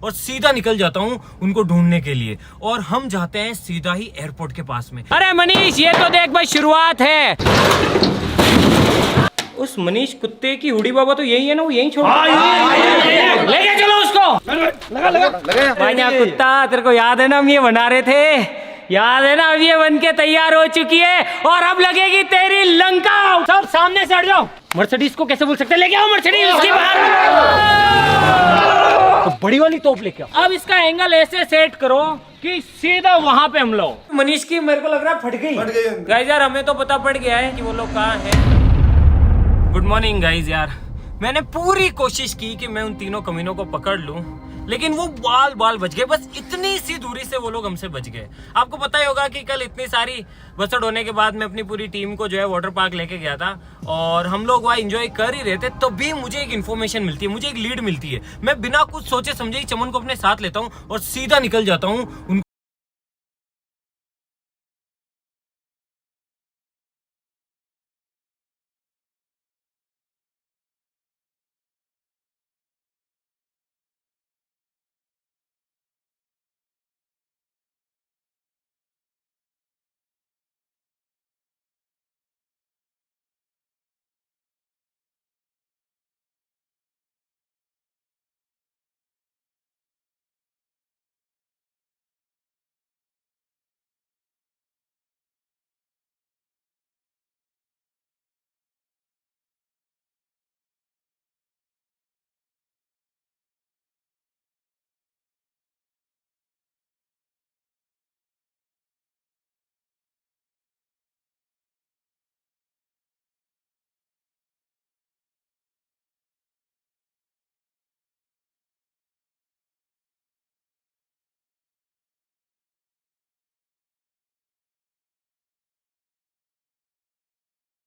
और सीधा निकल जाता हूँ उनको ढूंढने के लिए। और हम जाते हैं सीधा ही एयरपोर्ट के पास में। अरे मनीष, ये तो देख भाई शुरुआत है। उस मनीष कुत्ते की हुडी बाबा तो यही है ना, वो यही छोड़ लेके चलो उसको। लगा भाई यहाँ कुत्ता, तेरे को याद है ना हम ये बना रहे थे, याद है ना? अब ये बन के तैयार हो चुकी है और अब लगेगी तेरी लंका। सब सामने से हट जाओ। मर्सिडीज को कैसे बोल सकते, लेके आओ मर्सिडीज उसके बाहर। तो बड़ी वाली तोप लेके आओ। अब इसका एंगल ऐसे सेट करो कि सीधा वहां पे हम लोग। मनीष की मेरे को लग रहा है फट गई गाइस यार, हमें तो पता पड़ गया है कि वो लोग कहाँ हैं। गुड मॉर्निंग गाइस यार, मैंने पूरी कोशिश की कि मैं उन तीनों कमीनों को पकड़ लूं, लेकिन वो बाल बच गए। बस इतनी सी दूरी से वो लोग हमसे बच गए। आपको पता ही होगा कि कल इतनी सारी बसड़ होने के बाद मैं अपनी पूरी टीम को जो है वाटर पार्क लेके गया था और हम लोग वहाँ एंजॉय कर ही रहे थे। तो भी मुझे एक इन्फॉर्मेशन मिलती है, मुझे एक लीड मिलती है। मैं बिना कुछ सोचे समझे ही चमन को अपने साथ लेता हूँ और सीधा निकल जाता हूँ।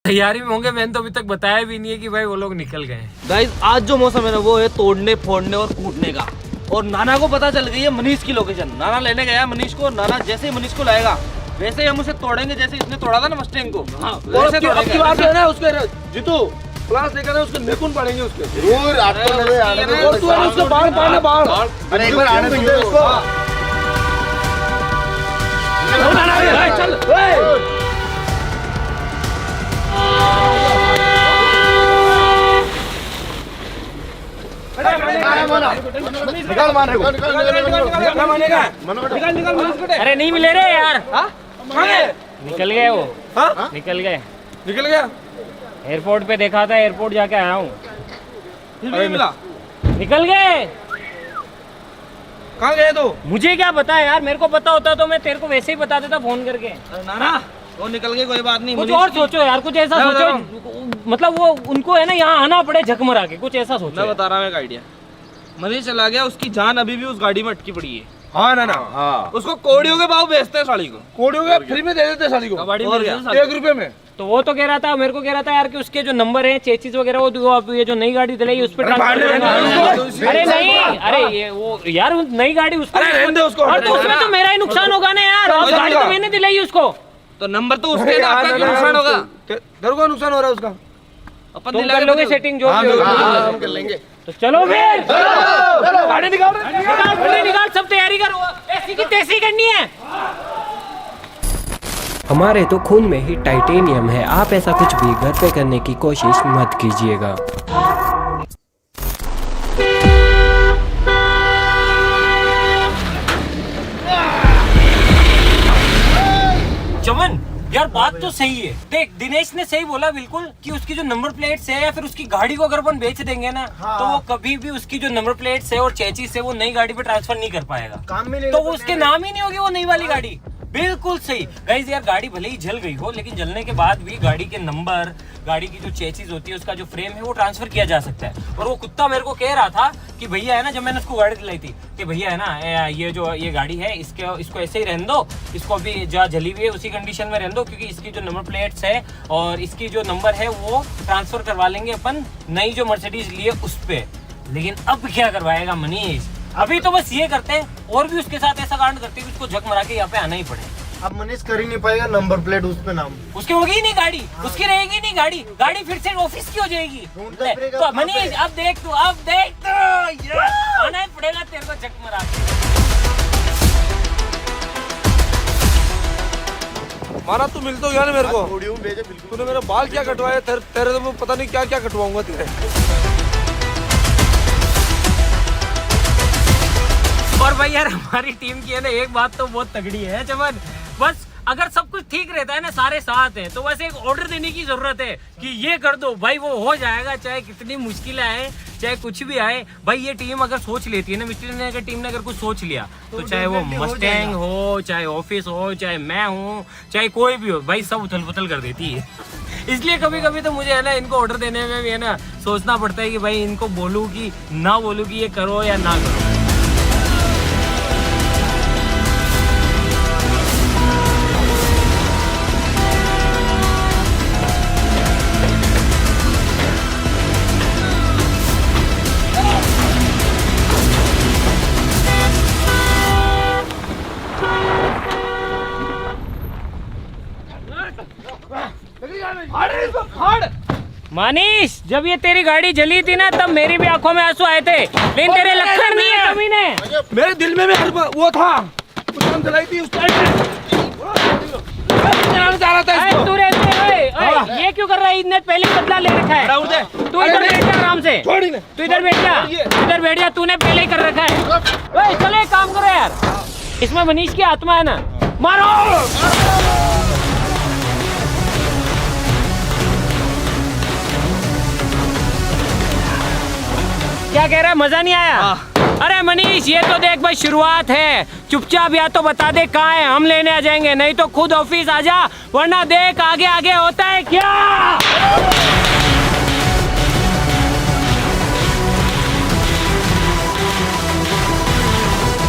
तैयारी में होंगे, मैंने तो अभी तक बताया भी नहीं है कि भाई वो लोग निकल गए। गाइस आज जो मौसम है ना वो है तोड़ने फोड़ने और कूटने का। और नाना को पता चल गई है मनीष की लोकेशन। नाना लेने गया मनीष को। नाना जैसे ही मनीष को लाएगा वैसे ही हम उसे तोड़ेंगे, जैसे इसने तोड़ा था ना मस्टैंग को। वैसे तोड़ेंगे। बात है ना उसके जीतू क्लास लेकर उसके नेकुन पड़ेंगे उसके जरूर। और तू उसको बाहर पाना बाहर। अरे एक बार आने दो उसको। चल निकाल मानेगा। अरे नहीं मिले रे यार। निकल गए वो। निकल गया। एयरपोर्ट पे देखा था, एयरपोर्ट जाके आया हूँ। मिला। निकल गए। कहाँ गए तो? मुझे क्या पता है यार, मेरे को पता होता तो मैं तेरे को वैसे ही बता देता फोन करके। नाना वो निकल गए, कोई बात नहीं। कुछ और सोचो यार, कुछ ऐसा सोचो मतलब वो उनको है ना यहाँ आना पड़े झक मरा के, कुछ ऐसा सोचो। मैं बता रहा हूँ एक आइडिया। मनीष चला गया, उसकी जान अभी भी उस गाड़ी में अटकी पड़ी है। हाँ ना हाँ। उसको कोड़ियों के भाव बेचते हैं साड़ी को। कोड़ियों के फ्री में दे देते साड़ी को। 1 रुपए में। तो वो तो कह रहा था, मेरे को कह रहा था यार कि उसके जो नंबर है चेचिस वगैरह वो ये जो नई गाड़ी दिलाई उस पर ट्रांसफर। अरे नहीं, अरे ये वो यार नई गाड़ी उसको। और तो उसमें तो मेरा ही नुकसान होगा ना यार। गाड़ी तो मैंने दिलाई उसको। तो नंबर तो उसके नुकसान होगा। तेरे को नुकसान हो रहा है उसका। अपन कर लोगे सेटिंग जो कर लेंगे। तो चलो फिर गाड़ी निकाल, सब तैयारी करो। ऐसी की तैसी करनी है। हमारे तो खून में ही टाइटेनियम है। आप ऐसा कुछ भी घर पे करने की कोशिश मत कीजिएगा। चमन यार बात तो सही है। देख दिनेश ने सही बोला बिल्कुल कि उसकी जो नंबर प्लेट्स है या फिर उसकी गाड़ी को अगर अपन बेच देंगे ना तो वो कभी भी उसकी जो नंबर प्लेट्स है और चेचिस है वो नई गाड़ी पे ट्रांसफर नहीं कर पाएगा। काम में तो उसके नाम ही नहीं होगी वो नई वाली गाड़ी। बिल्कुल सही गाइस यार, गाड़ी भले ही जल गई हो लेकिन जलने के बाद भी गाड़ी के नंबर, गाड़ी की जो चेसिस होती है, उसका जो फ्रेम है वो ट्रांसफर किया जा सकता है। और वो कुत्ता मेरे को कह रहा था कि भैया है ना, जब मैंने उसको गाड़ी दिलाई थी कि भैया है ना ये गाड़ी है इसको ऐसे ही रहने दो, इसको अभी जहाँ जली हुई है उसी कंडीशन में रहने दो, क्योंकि इसकी जो नंबर प्लेट्स है और इसकी जो नंबर है वो ट्रांसफर करवा लेंगे अपन नई जो मर्सिडीज लिए उस पे। लेकिन अब क्या करवाएगा मनीष? अभी तो बस ये करते हैं और भी उसके साथ ऐसा कांड करते हैं कि उसको झक मरा के यहाँ पे आना ही पड़े। अब मनीष कर ही नहीं पाएगा नंबर प्लेट उस पे नाम। उसकी होगी ही नहीं गाड़ी, उसकी रहेगी नहीं गाड़ी, गाड़ी फिर से ऑफिस की हो जाएगी। ढूंढना पड़ेगा तो कहाँ मनीष पे? अब देख तू, अब देख तू, आना ही पड़ेगा तेरे को चक मरा के। माना तू मिल तो गया ना मेरे को। ऑडियो में भेजे बिल्कुल। तूने मेरे बाल क्या कटवाए, तेरे तो मैं पता नहीं क्या क्या कटवाऊंगा तेरे। और भाई यार हमारी टीम की है ना एक बात तो बहुत तगड़ी है चमन, बस अगर सब कुछ ठीक रहता है ना, सारे साथ हैं, तो बस एक ऑर्डर देने की जरूरत है कि ये कर दो भाई, वो हो जाएगा। चाहे कितनी मुश्किलें आए, चाहे कुछ भी आए, भाई ये टीम अगर सोच लेती है ना, मिस्त्री ने अगर टीम ने अगर कुछ सोच लिया तो चाहे वो मस्टैंग हो, चाहे ऑफिस हो, चाहे मैं हूँ, चाहे कोई भी हो, भाई सब उथल पुथल कर देती है। इसलिए कभी कभी तो मुझे है ना इनको ऑर्डर देने में भी है ना सोचना पड़ता है कि भाई इनको बोलूँ कि ना बोलूँ कि ये करो या ना करो। मनीष जब ये तेरी गाड़ी जली थी ना तब मेरी भी आंखों में आंसू आए थे, लेकिन तेरे लक्षण नहीं है कभी ने। मेरे दिल में भी वो था, कुछ जलाई थी उस टाइम चाह रहा था इसको। तू रहते ये क्यों कर रहा है? इतने पहले बदला ले रखा है। तू इधर बैठ जा आराम से, तू इधर बैठ जा, इधर बैठ जा, तूने पहले ही कर रखा है। चलो एक काम करो यार, इसमें मनीष की आत्मा है ना, मारो। क्या कह रहा है, मजा नहीं आया? अरे मनीष ये तो देख भाई शुरुआत है, चुपचाप या तो बता दे कहाँ है, हम लेने आ जाएंगे, नहीं तो खुद ऑफिस आ जा, वरना देख आगे आगे होता है क्या।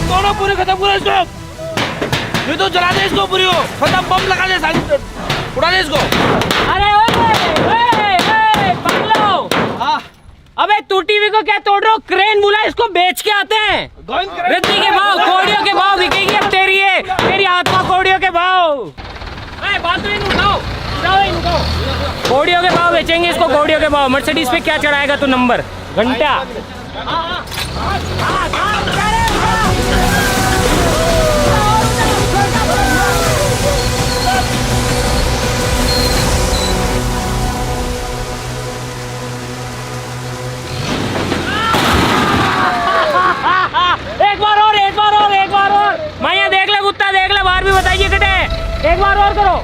दोनों पूरे खत्म करो इसको, ये तो जला दे इसको पूरी हो, खत्म, बम लगा दे साली, उड़ा दे इसको। अरे पागलो, अबे तू टीवी को क्या तोड़ रहे हो? क्रेन बुला, इसको बेच के आते हैं। रद्दी के भाव, कौड़ियों के भाव बिकेगी अब तेरी है, तेरी आत्मा कौड़ियों के भाव। बात तो उठाओ, कौड़ियों के भाव बेचेंगे इसको, कौड़ियों के भाव। मर्सिडीज पे क्या चढ़ाएगा तू नंबर, घंटा। एक बार और माया देख ले, कुत्ता देख ले, बाहर भी बताइए कटे, एक बार और करो।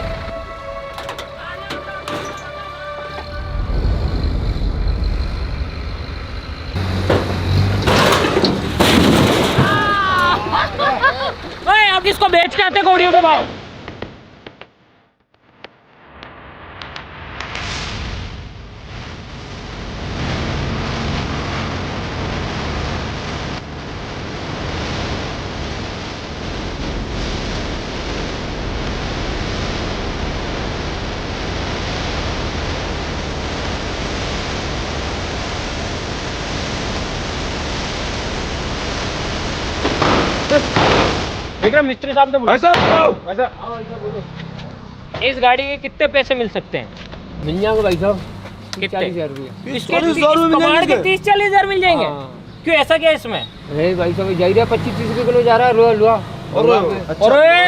अब इसको बेच के आते कौड़ियों के भाव। विक्रम मिस्त्री साहब तो वैसा इस गाड़ी के कितने पैसे मिल सकते हैं? मिल जाएंगे भाई साहब, कितने? 40,000 रुपये। इसके 30-40 हजार मिल जाएंगे। क्यों, ऐसा क्या है इसमें? अरे भाई साहब जा रहा 25-30 रुपये किलो जा रहा है लोहा। और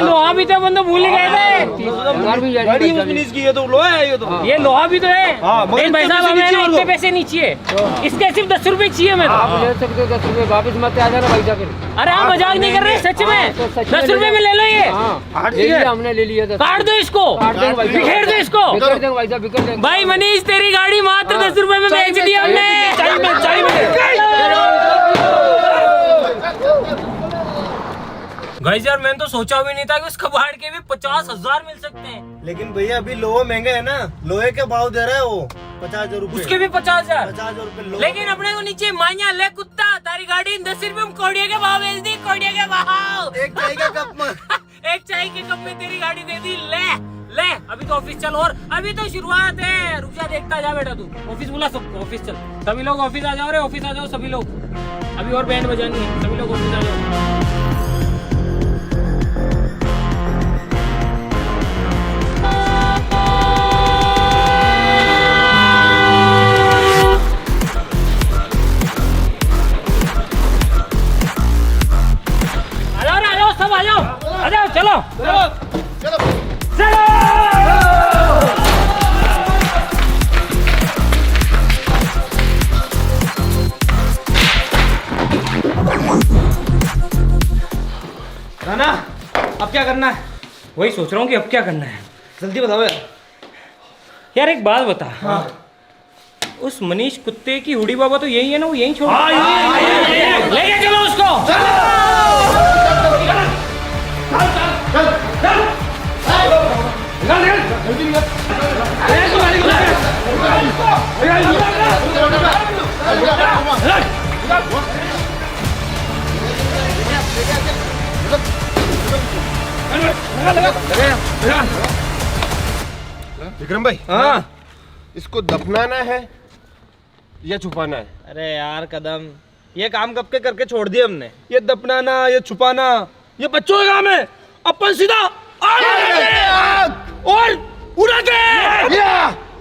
लोहा भी तो बंदो भूल ही गए थे। गाड़ी मनीष की है तो लोहा है ये तो। ये लोहा भी तो है। मगर भाई साहब हमें ना इतने पैसे नहीं चाहिए, इसके सिर्फ 10 रुपये चाहिए। मैं आप ले सकते हो 10 रुपये, वापस मत आ जाना भाई साहब। अरे हम मजाक नहीं कर रहे, सच में 10 रुपये में ले लो ये। ले लिया हमने, ले लिया। काट दो इसको, बिखेर दो इसको। बिखेर देंगे भाई साहब, बिखेर देंगे। भाई मनीष तेरी गाड़ी मात्र 10 रुपये में बेच दी हमने। भाई यार मैंने तो सोचा भी नहीं था कि उस कबाड़ के भी 50,000 मिल सकते हैं। लेकिन भैया अभी लोहा महंगा है ना, लोहे के भाव दे रहा है वो 50,000 रुपए। उसके भी 50,000। 50,000 रुपए। लेकिन अपने को नीचे मान्या ले कुत्ता, तारी गाड़ी 10 रुपए में कौड़िया के भाव बेच दी, कौड़िया के भाव। एक चाय का कप में एक चाय के कप में तेरी गाड़ी दे दी। ले अभी तो ऑफिस चल, और अभी तो शुरुआत है, रुक जा, देखता जा बेटा तू। ऑफिस बुला सबको, ऑफिस चल, सभी लोग ऑफिस आ जाओ रे, ऑफिस आ जाओ सभी लोग। अभी और बैंड बजानी है, सभी लोग ऑफिस आ जाओ। सब आ जाओ, आ जाओ, चलो चलो। नाना अब क्या करना है? वही सोच रहा हूँ कि अब क्या करना है। जल्दी बताओ यार। यार एक बात बता, उस मनीष कुत्ते की हुडी बाबा तो यही है ना, वो यही छोड़ लेके चलो उसको। विक्रम भाई, हाँ इसको दफनाना है या छुपाना है? अरे यार कदम, ये काम कब के करके छोड़ दिए हमने। ये दफनाना, ये छुपाना, ये बच्चों का काम है। अपन सीधा और उड़ाते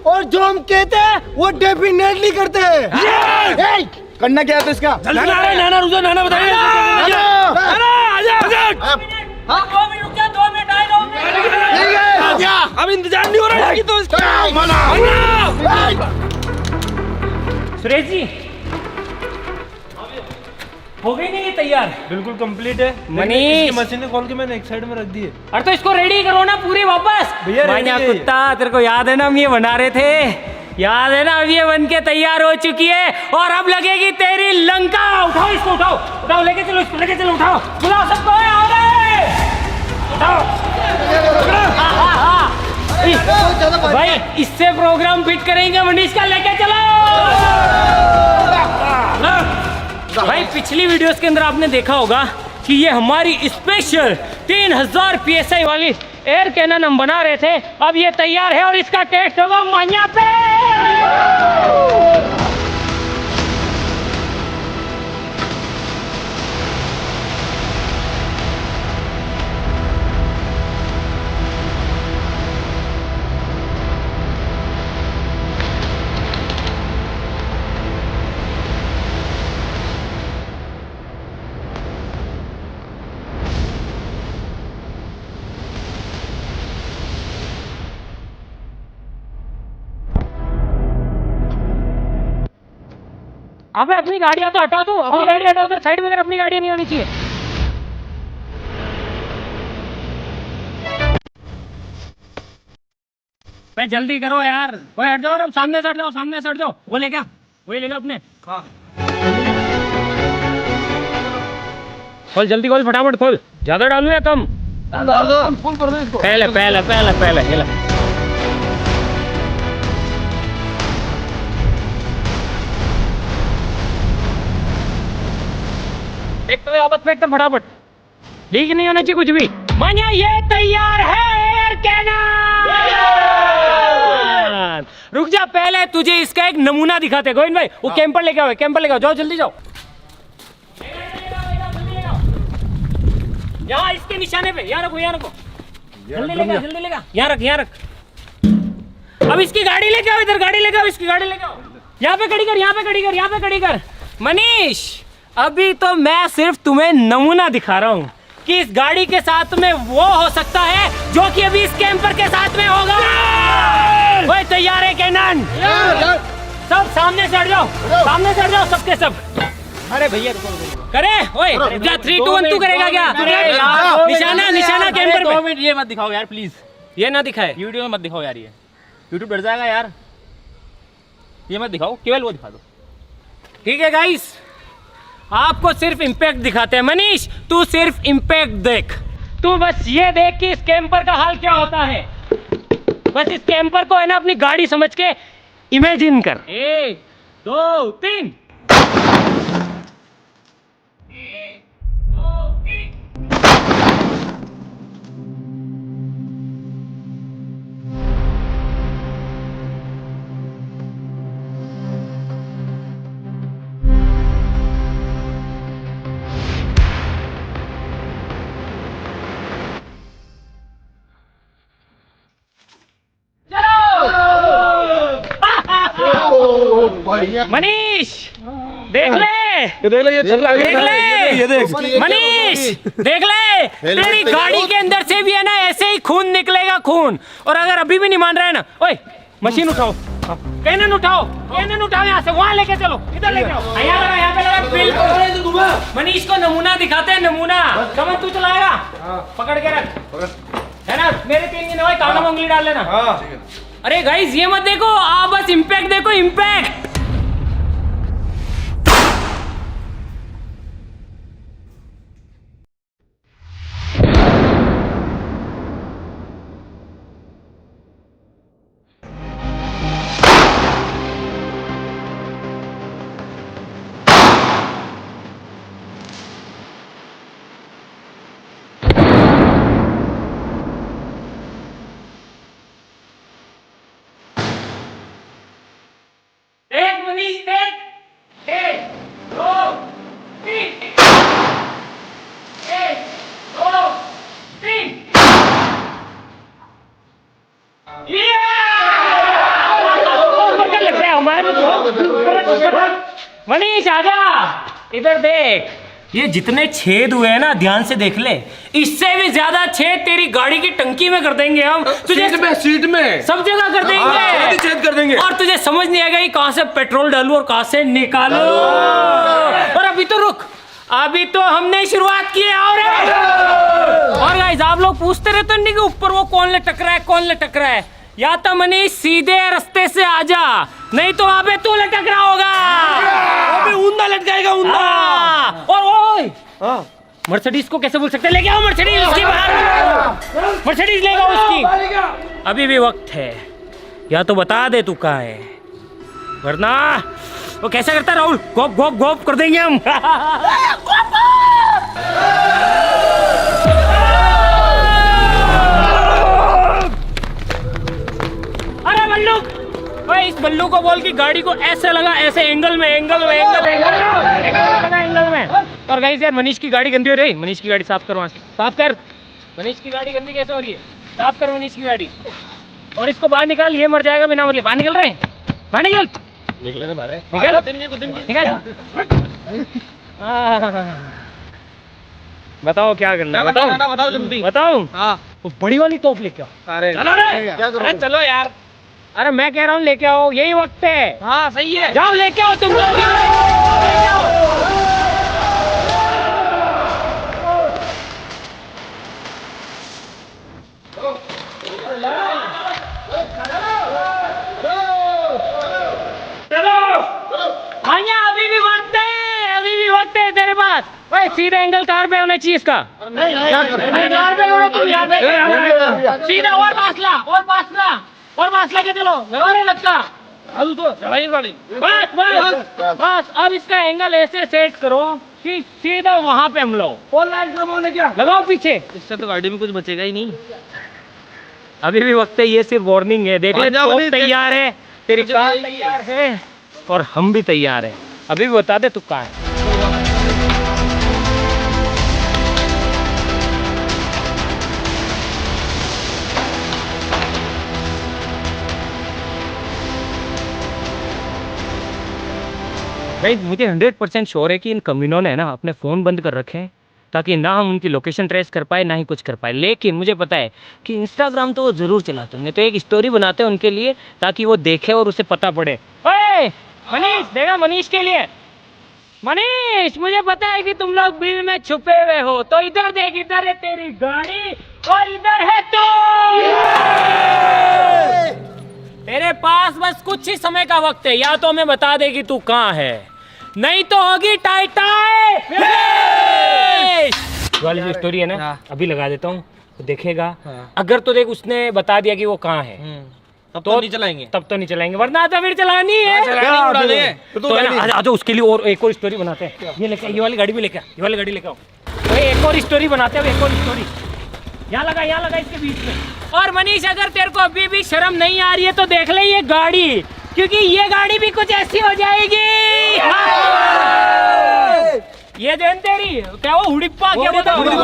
और जो हम कहते हैं वो डेफिनेटली करते हैं। करना क्या है तो इसका? नाना रुको, नाना बताइए। दो मिनट रुक जा, 2 मिनट आए, 2 मिनट। अब इंतजार नहीं हो रहा है तो सुरेश जी, हो गई नहीं ये तैयार? बिल्कुल कंप्लीट है। मनीष, मशीनें खोल के मैंने एक साइड में रख दी है। अरे तो इसको रेडी करो ना पूरी वापस। भैया, ready मान्या है। कुत्ता, तेरे को याद है ना हम ये बना रहे थे? याद है ना? अब ये बन के तैयार हो चुकी है और अब लगेगी तेरी लंका। उठाओ इसको, उठाओ उठाओ, लेके चलो इसको, लेके चलो, उठाओ, बुलाओ सबको, आओ रे, उठाओ। भाई इससे प्रोग्राम फिट करेंगे मनीष का, लेके चलो। भाई पिछली वीडियोस के अंदर आपने देखा होगा कि ये हमारी स्पेशल 3000 PSI वाली एयर कैनन हम बना रहे थे। अब ये तैयार है और इसका टेस्ट होगा मान्या पे। अबे अपनी गाड़ियां तो हटा दो, अपनी गाड़ी हटा दो, साइड में अगर अपनी गाड़ियां नहीं होनी चाहिए। भाई जल्दी करो यार, वो हट जाओ, सामने से हट जाओ, सामने से हट जाओ। वो ले क्या, वही ले लो अपने। खोल जल्दी, खोल फटाफट खोल। ज्यादा डालू या कम? फुल कर दो इसको। पहले पहले पहले पहले ये ला। एक तो आपस में एकदम फटाफट, लीक नहीं होना चाहिए कुछ भी। मान्या ये तैयार है एयर कैनन। रुक जा, पहले तुझे इसका एक नमूना दिखाते। गोविंद भाई वो कैंपर लेके आओ, कैंपर लेके आओ, जाओ जल्दी जाओ। यहाँ इसके निशाने पे, यहाँ रखो, यहाँ रखो, जल्दी लेगा, जल्दी लेगा, यहाँ रख, यहाँ रख। अब इसकी गाड़ी लेके आओ, इधर गाड़ी लेके आओ, इसकी गाड़ी लेके आओ। यहाँ पे खड़ी कर, यहाँ पे खड़ी कर, यहाँ पे खड़ी कर। मनीष अभी तो मैं सिर्फ तुम्हें नमूना दिखा रहा हूँ कि इस गाड़ी के साथ में वो हो सकता है जो कि अभी इस कैंपर के साथ में होगा। ओए तैयार है कैनन? सब सामने से हट जाओ, सामने से हट जाओ सबके सब। अरे भैया करे, ओए 3 2 1 तू करेगा क्या? निशाना, निशाना कैंपर पे। 2 मिनट ये मत दिखाओ यार प्लीज, ये ना दिखाए वीडियो में मत दिखाओ यार, ये यूट्यूब डर जाएगा यार। ये मत दिखाओ, केवल वो दिखा दो। ठीक है गाइस, आपको सिर्फ इम्पैक्ट दिखाते हैं। मनीष तू सिर्फ इम्पैक्ट देख, तू बस ये देख कि इस कैंपर का हाल क्या होता है। बस इस कैंपर को है ना अपनी गाड़ी समझ के इमेजिन कर। 1 2 3। मनीष देख ले, देख ले मनीष, देख ले तेरी गाड़ी के अंदर से भी है ना ऐसे ही खून निकलेगा खून। और अगर अभी भी नहीं मान रहा है ना, ओए मशीन उठाओ, कैनन उठाओ, कैनन उठाओ, यहाँ से वहाँ लेके चलो, इधर लेके आओ, यहाँ पे लगा बिल्कुल। मनीष को नमूना दिखाते हैं, नमूना। कमन तू चलाएगा, पकड़ के रख, है ना। मेरे 3 गिनवाई काना में उंगली डाल लेना। अरे गाइस ये मत देखो, आप बस इम्पैक्ट देखो, इम्पैक्ट। एक मनीष, एक, दो, तीन, एक, दो, तीन, लगता है हमारे। मनीष आजा, इधर देख, ये जितने छेद हुए हैं ना ध्यान से देख ले, इससे भी ज्यादा छेद तेरी गाड़ी की टंकी में कर देंगे हम, तुझे सीट में सब जगह कर देंगे, छेद कर देंगे। और तुझे समझ नहीं आएगा कि कहां से पेट्रोल डालूं और कहां से निकालूं। और अभी तो रुक, अभी तो हमने शुरुआत की है। और गाइस आप लोग पूछते रहते हैं कि ऊपर वो कौन लटक रहा है, कौन लटक रहा है। या तो मनीष सीधे रास्ते से आजा, नहीं तो वहां पे तू लटक रहा होगा। ऊंधा लटकाएगा, ऊंधा। और ओए मर्सिडीज को कैसे बोल सकते हैं, लेके आओ मर्सिडीज उसकी बाहर, मर्सिडीज ले आओ उसकी। अभी भी वक्त है, या तो बता दे तू कहाँ है, वरना वो कैसे करता है राहुल, गोप गोप गोप कर देंगे हम। अरे बल्लू, ओए इस बल्लू को बोल की गाड़ी को ऐसे लगा, ऐसे एंगल में, एंगल में, एंगल में, एंगल में। और गाइस यार मनीष की गाड़ी गंदी हो रही है, मनीष की गाड़ी साफ कर, वहां से साफ कर। मनीष की गाड़ी गंदी कैसे हो रही है, साफ कर मनीष की गाड़ी। और इसको बाहर निकाल, ये मर जाएगा बिना मतलब। बाहर निकल रहे हैं, बाहर निकल, निकल। बताओ क्या करना है, बताओ जल्दी बताओ। वो बड़ी वाली तोप लेके आओ। अरे चलो यार, अरे मैं कह रहा हूँ लेके आओ, यही वक्त है। हाँ सही है, जाओ लेके आओ तुम लोग। अभी भी वक्त है, अभी भी वक्त है तेरे पास। भाई सीधा एंगल कार पे होना चाहिए इसका, कार पे होना चाहिए सीधा। और फासला, और फासला, और फासला के चलो, अरे लगता बस बस बस। अब इसका एंगल ऐसे सेट करो कि सीधा वहां पे हम लोग क्या लगाओ पीछे, इससे तो गाड़ी में कुछ बचेगा ही नहीं। अभी भी वक्त है, ये सिर्फ वार्निंग है। देख ले तोप तैयार है, तेरी कार तैयार है, और हम भी तैयार हैं। अभी भी बता दे तू कहाँ है। भाई मुझे 100% श्योर है कि इन कमीनों ने ना अपने फ़ोन बंद कर रखे हैं, ताकि ना हम उनकी लोकेशन ट्रेस कर पाए, ना ही कुछ कर पाए। लेकिन मुझे पता है कि इंस्टाग्राम तो वो ज़रूर चलाते होंगे, तो एक स्टोरी बनाते हैं उनके लिए, ताकि वो देखे और उसे पता पड़े। ओए मनीष, देखा मनीष के लिए। मनीष मुझे पता है कि तुम लोग बिल में छुपे हुए हो, तो इधर देख, इधर है तेरी गाड़ी और इधर है तू। तेरे पास बस कुछ ही समय का वक्त है, या तो हमें बता दे कि तू कहाँ है, नहीं तो होगी टाई टाई। वाली जो स्टोरी है ना, अभी लगा देता हूँ, तो देखेगा। अगर तो देख उसने बता दिया कि वो कहाँ है, तब तो नहीं चलाएंगे, तब तो नहीं चलाएंगे, वरना तो फिर चलानी है। तो आ जाओ, उसके लिए और एक और स्टोरी बनाते हैं। ये लेके, ये वाली गाड़ी भी लेके, ये वाली गाड़ी लेके आओ। तो एक और स्टोरी बनाते हैं, एक और स्टोरी। यहाँ लगा, यहाँ लगा इसके बीच में। और मनीष अगर तेरे को अभी भी शर्म नहीं आ रही है तो देख ले ये गाड़ी, क्योंकि ये गाड़ी भी कुछ ऐसी हो जाएगी। ये देन तेरी क्या वो हुडिप्पा, क्या बोलता हुडी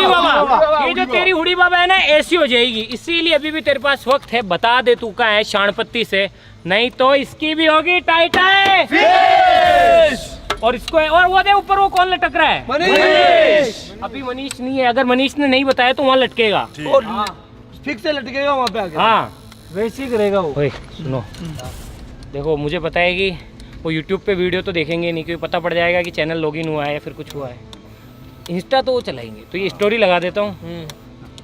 बाबा, ये जो तेरी हुडी बाबा है ना ऐसी हो जाएगी। इसीलिए अभी भी तेरे पास वक्त है, बता दे तू कहाँ है शाणपत्ती से, नहीं तो इसकी भी होगी टाई टाई। और इसको और वो दे ऊपर वो कौन लटक रहा है? मनीष। अभी मनीष नहीं है, अगर मनीष ने नहीं बताया तो वहाँ लटकेगा। फिक्स से लटकेगा वहाँ पे आके। हाँ वैसे ही करेगा वो। ओए सुनो, देखो मुझे पता है कि वो यूट्यूब पे वीडियो तो देखेंगे नहीं, क्योंकि पता पड़ जाएगा कि चैनल लॉगिन हुआ है या फिर कुछ हुआ है। इंस्टा तो वो चलाएंगे, तो ये स्टोरी लगा देता हूँ।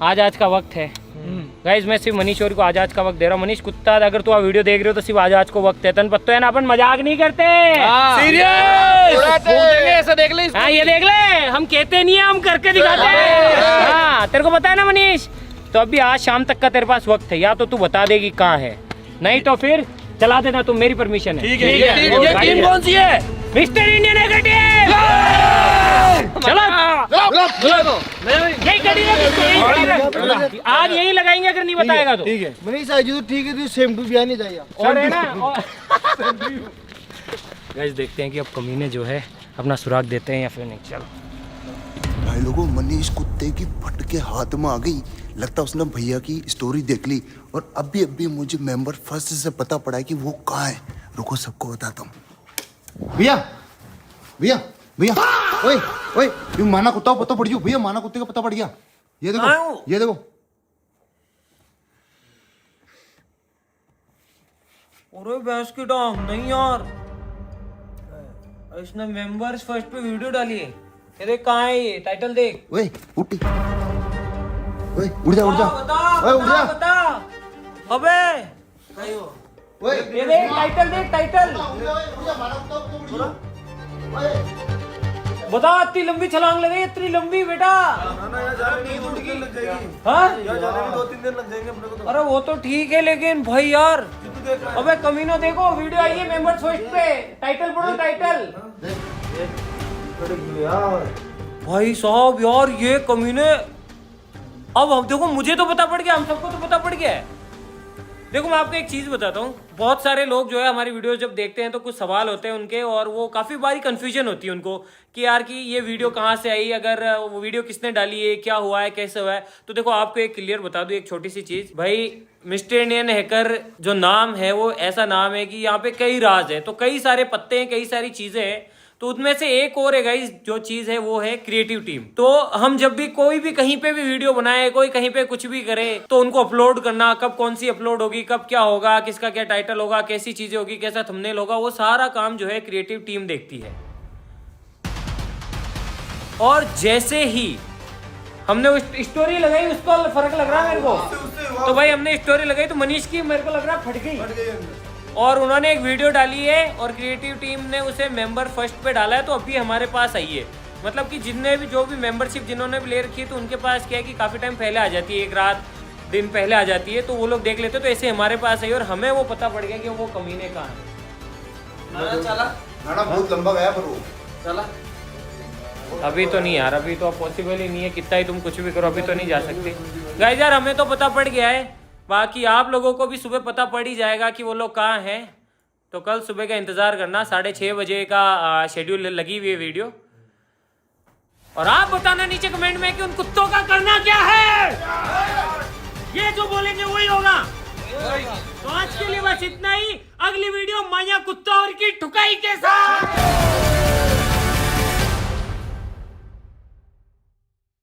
आज का वक्त है गाइस, मैं सिर्फ मनीष और को आज का वक्त दे रहा हूँ। मनीष कुत्ता, अगर तू वीडियो देख रहे हो तो सिर्फ आज को वक्त है। तन पत्तो है ना, अपन मजाक नहीं करते। सीरियस ऐसा देख ले। हाँ ये देख ले, हम कहते नहीं है, हम करके दिखाते हैं। हाँ तेरे को पता है ना मनीष, तो अभी आज शाम तक का तेरे पास वक्त है, या तो तू बता देगी कहाँ है, नहीं तो फिर चला देना, तुम मेरी परमिशन है। ठीक है। ये टीम कौन सी है? मिस्टर इंडियन है टीम। चलो यही कड़ी है, आज यही लगाएंगे अगर नहीं बताएगा तो। ठीक है मनीष आज तो ठीक है, तू सेम टू बिहार नहीं जाइए। और है ना गाइस, देखते हैं कि अब कमीने जो है अपना सुराग देते हैं या फिर नहीं। चलो भाई लोगों, मनीष कुत्ते की फट के हाथ में आ गई। लगता उसने भैया की स्टोरी देख ली और अभी मुझे मेंबर फर्स्ट से पता पड़ा है कि वो कहाँ है। रुको सबको बताता हूँ। भैया भैया भैया, ओए ओए, ये माना कुत्ता को पता पड़ गया भैया, माना कुत्ते का पता पड़ गया। ये देखो ये देखो। अरे भैंस की टांग नहीं यार, इसने मेंबर्स फर्स्ट पे वीडियो डाली है। ये देख कहाँ है, ये टाइटल देख। ओए उठ, ओए उड़ जा उड़ जा, ओए उड़ जा। बता अबे, ओए ये देख टाइटल, देख टाइटल। बता इतनी लंबी छलांग लगी, इतनी लंबी बेटा। हाँ? अरे वो तो ठीक है, लेकिन भाई यार, अबे कमीनो देखो वीडियो आई है मेंबर्स फर्स्ट पे, टाइटल पढ़ो टाइटल। भाई साहब यार ये कमीने, अब हम देखो, मुझे तो पता पड़ गया, हम सबको तो पता पड़ गया है। देखो मैं आपको एक चीज बताता हूँ, बहुत सारे लोग जो है हमारी वीडियो जब देखते हैं तो कुछ सवाल होते हैं उनके, और वो काफी बारी कंफ्यूजन होती है उनको कि यार कि ये वीडियो कहाँ से आई, अगर वो वीडियो किसने डाली है, क्या हुआ है, कैसे हुआ है। तो देखो आपको एक क्लियर बता दूं, एक छोटी सी चीज भाई, मिस्टर इंडियन हैकर जो नाम है वो ऐसा नाम है कि यहाँ पे कई राज है, तो कई सारे पत्ते हैं, कई सारी चीजें हैं, तो उनमें से एक और है गाइस, जो चीज है वो है क्रिएटिव टीम। तो हम जब भी कोई भी कहीं पे भी वीडियो बनाए, कोई कहीं पे कुछ भी करे, तो उनको अपलोड करना, कब कौन सी अपलोड होगी, कब क्या होगा, किसका क्या टाइटल होगा, कैसी चीजें होगी, कैसा थंबनेल होगा, वो सारा काम जो है क्रिएटिव टीम देखती है। और जैसे ही हमने उस स्टोरी लगाई, उसको फर्क लग रहा है मेरे को, तो भाई हमने स्टोरी लगाई तो मनीष की मेरे को लग रहा फट गई, और उन्होंने एक वीडियो डाली है और क्रिएटिव टीम ने उसे मेंबर फर्स्ट पे डाला है, तो अभी हमारे पास आई है। मतलब कि जितने भी जो भी मेंबरशिप जिन्होंने भी ले रखी है, तो उनके पास क्या है कि काफ़ी टाइम पहले आ जाती है, एक रात दिन पहले आ जाती है, तो वो लोग देख लेते हैं। तो ऐसे हमारे पास आई और हमें वो पता पड़ गया कि वो कमीने कहाँ है। नाना बहुत लंबा गया पर वो चला अभी तो नहीं यार, अभी तो पॉसिबल ही नहीं है, कितना ही तुम कुछ भी करो अभी तो नहीं जा सकते गाइस यार। हमें तो पता पड़ गया है, बाकी आप लोगों को भी सुबह पता पड़ ही जाएगा कि वो लोग कहाँ हैं। तो कल सुबह का इंतजार करना, 6:30 बजे का शेड्यूल लगी हुई है वीडियो। और आप बताना नीचे कमेंट में कि उन कुत्तों का करना क्या है, ये जो बोलेंगे वही होगा। तो आज के लिए बस इतना ही, अगली वीडियो माया कुत्ता और की ठुकाई के साथ।